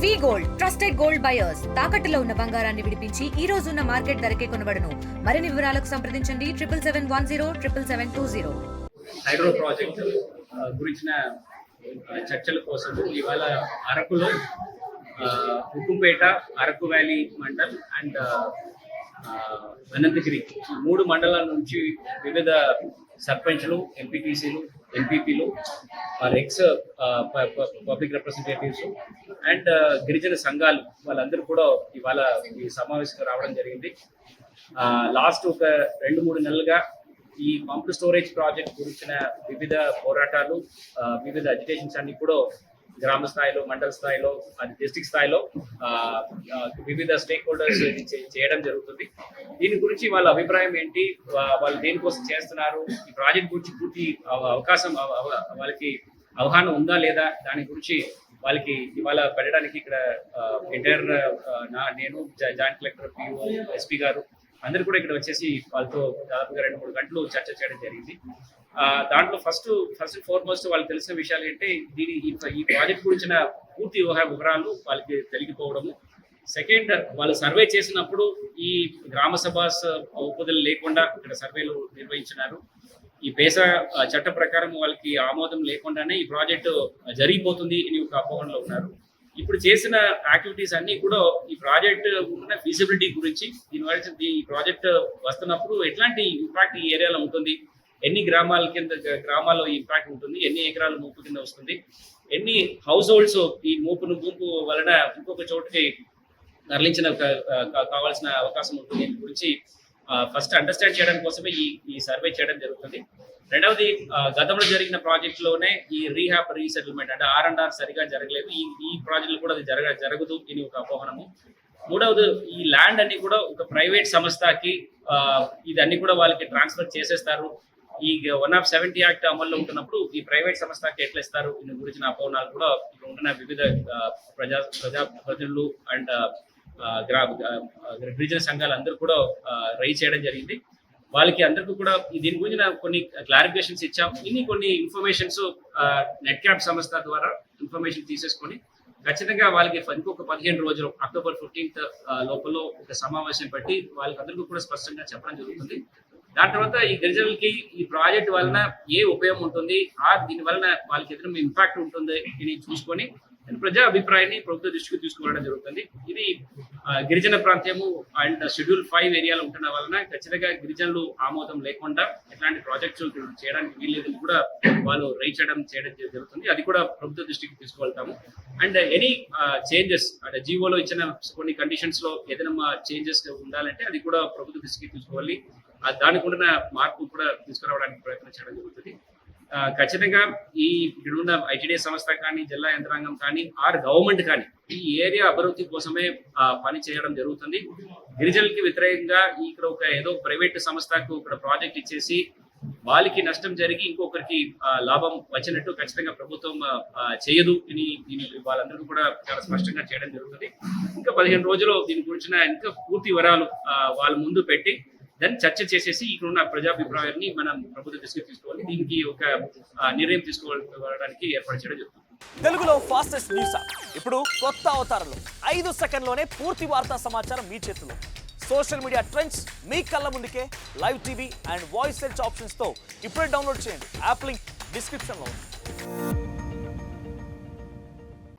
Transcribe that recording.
వి gold trusted gold buyers తాకట్టులో ఉన్న బంగారాన్ని విడిపించి ఈ రోజు ఉన్న మార్కెట్ ధరకే కొనబడును. మరిన్ని వివరాలకు సంప్రదించండి 7771077720. హైడ్రో ప్రాజెక్ట్ గురించిన చర్చల కోసం ఇవాళ అరకులో హుకుంపేట, అరకు వ్యాలీ మండల్ అండ్ అనంతగిరి మూడు మండలాల నుంచి వివిధ సర్పంచ్లు, ఎంపీటీసీలు, ఎంపీపీలు, ఎక్స్ పబ్లిక్ రిప్రజెంటేటివ్స్ అండ్ గిరిజన సంఘాలు వాళ్ళందరూ కూడా ఇవాళ ఈ సమావేశంగా రావడం జరిగింది. లాస్ట్ ఒక 2-3 నెలలుగా ఈ పంప్ స్టోరేజ్ ప్రాజెక్ట్ గురించిన వివిధ పోరాటాలు, వివిధ అజిటేషన్స్ అన్ని కూడా గ్రామ స్థాయిలో, మండల స్థాయిలో, అది డిస్ట్రిక్ట్ స్థాయిలో వివిధ స్టేక్ హోల్డర్స్ చేయడం జరుగుతుంది. దీని గురించి వాళ్ళ అభిప్రాయం ఏంటి, వాళ్ళు దేనికోసం చేస్తున్నారు, ఈ ప్రాజెక్ట్ గురించి పూర్తి అవకాశం వాళ్ళకి అవగాహన ఉందా లేదా, దాని గురించి వాళ్ళకి ఇవాళ పెట్టడానికి ఇక్కడ ఎంటైర్ నేను, జాయింట్ కలెక్టర్, పిఓ, ఎస్పీ గారు అందరూ కూడా ఇక్కడ వచ్చేసి వాళ్ళతో దాదాపుగా 2-3 గంటలు చర్చ చేయడం జరిగింది. దాంట్లో ఫస్ట్ అండ్ ఫార్మోస్ట్ వాళ్ళకి తెలిసిన విషయాలు ఏంటి, ఈ ప్రాజెక్ట్ గురించిన పూర్తి వివరాలు వాళ్ళకి తెలియకపోవడము. సెకండ్, వాళ్ళు సర్వే చేసినప్పుడు ఈ గ్రామ సభ ఒప్పుదల లేకుండా ఇక్కడ సర్వేలు నిర్వహించినారు. ఈ పేసా చట్ట ప్రకారం వాళ్ళకి ఆమోదం లేకుండానే ఈ ప్రాజెక్టు జరిగిపోతుంది అని ఒక అపోహంలో ఉన్నారు. ఇప్పుడు చేసిన యాక్టివిటీస్ అన్ని కూడా ఈ ప్రాజెక్ట్ ఉన్న ఫీజిబిలిటీ గురించి, దీనివల్ల ఈ ప్రాజెక్ట్ వస్తున్నప్పుడు ఎట్లాంటి ఇంపాక్ట్ ఈ ఏరియాలో ఉంటుంది, ఎన్ని గ్రామాల్లో ఈ ఇంపాక్ట్ ఉంటుంది, ఎన్ని ఎకరాల మూపు కింద వస్తుంది, ఎన్ని హౌస్ హోల్డ్స్ ఈ మూపు వలన ఇంకొక చోటుకి తరలించిన కావాల్సిన అవకాశం ఉంటుంది. దీని గురించి ఫస్ట్ అండర్స్టాండ్ చేయడం కోసమే ఈ సర్వే చేయడం జరుగుతుంది. రెండవది, గతంలో జరిగిన ప్రాజెక్టులోనే ఈ రీహాబ్ రీసెటిల్మెంట్ అంటే R&R సరిగా జరగలేదు, ఈ ప్రాజెక్టులు కూడా అది జరగదు అని ఒక అపోహనము. మూడవది, ఈ ల్యాండ్ అన్ని కూడా ఒక ప్రైవేట్ సంస్థకి ఇదన్నీ కూడా వాళ్ళకి ట్రాన్స్ఫర్ చేసేస్తారు. ఈ 170 యాక్ట్ అమల్లో ఉంటున్నప్పుడు ఈ ప్రైవేట్ సంస్థకి ఎట్లా ఇస్తారు, దీని గురించిన అపోహనాలు కూడా ఇక్కడ ఉంటున్న వివిధ ప్రజాప్రతినిధులు అండ్ గిరిజన సంఘాలు అందరూ కూడా రైజ్ చేయడం జరిగింది. వాళ్ళకి అందరికీ కూడా దీని గురించి కొన్ని క్లారిఫికేషన్స్ ఇచ్చాం. కొన్ని ఇన్ఫర్మేషన్స్ నెట్ క్యాప్ సంస్థ ద్వారా ఇన్ఫర్మేషన్ తీసేసుకొని ఖచ్చితంగా వాళ్ళకి ఇంకొక 15 రోజులు అక్టోబర్ 15th లోపల ఒక సమావేశం పెట్టి వాళ్ళకి అందరికీ కూడా స్పష్టంగా చెప్పడం జరుగుతుంది. దాని తర్వాత ఈ గిరిజనులకి ఈ ప్రాజెక్ట్ వలన ఏ ఉపయోగం ఉంటుంది, దీని వలన వాళ్ళకి ఎదురు ఇంపాక్ట్ ఉంటుంది అని చూసుకొని ప్రజా అభిప్రాయాన్ని ప్రభుత్వ దృష్టికి తీసుకురావడం జరుగుతుంది. ఇది గిరిజన ప్రాంతము అండ్ షెడ్యూల్ 5 ఏరియాలో ఉంటున్న వలన ఖచ్చితంగా గిరిజనులు ఆమోదం లేకుండా ఎట్లాంటి ప్రాజెక్ట్స్ చేయడానికి వీల్లేదని కూడా వాళ్ళు రైట్ చేయడం జరుగుతుంది. అది కూడా ప్రభుత్వ దృష్టికి తీసుకువెళ్తాము. అండ్ ఎనీ చేంజెస్ అంటే జీవోలో ఇచ్చిన కొన్ని కండిషన్స్ లో ఏదైనా చేంజెస్ ఉండాలంటే అది కూడా ప్రభుత్వ దృష్టికి తీసుకోవాలి. దానికి ఉన్న మార్పు కూడా తీసుకురావడానికి ప్రయత్నం చేయడం జరుగుతుంది. ఖచ్చితంగా ఈ ఇక్కడున్న ఐటీడీ సంస్థ కానీ, జిల్లా యంత్రాంగం కానీ, గవర్నమెంట్ కానీ ఈ ఏరియా అభివృద్ధి కోసమే పని చేయడం జరుగుతుంది. గిరిజనులకి వ్యతిరేకంగా ఇక్కడ ఏదో ప్రైవేట్ సంస్థకు ఇక్కడ ప్రాజెక్ట్ ఇచ్చేసి వాళ్ళకి నష్టం జరిగి ఇంకొకరికి లాభం వచ్చినట్టు ఖచ్చితంగా ప్రభుత్వం చేయదు అని వాళ్ళందరికీ కూడా చాలా స్పష్టంగా చేయడం జరుగుతుంది. ఇంకా 15 రోజులు దీని గురించిన ఇంకా పూర్తి వివరాలు వాళ్ళ ముందు పెట్టి దాన్ని చర్చ చేసేసి ఇక్కడ ఉన్న ప్రజాభిప్రాయాన్ని మనం ప్రభుత్వ దృష్టికి తీసుకోవాలి. దీనికి ఒక నిర్ణయం తీసుకోవడానికి ఏర్పాటు చేయడం జరుగుతుంది. తెలుగులో ఫాస్టెస్ట్ న్యూస్ ఇప్పుడు కొత్త అవతారంలో 5 సెకండ్లోనే పూర్తి వార్తా సమాచారం మీ చేతిలో. సోషల్ మీడియా ట్రెండ్స్ మీ కళ్ళ ముందుకే live TV and voice search ఆప్షన్స్తో ఇప్పుడే డౌన్లోడ్ చేయండి. యాప్ లింక్ డిస్క్రిప్షన్లో ఉంది.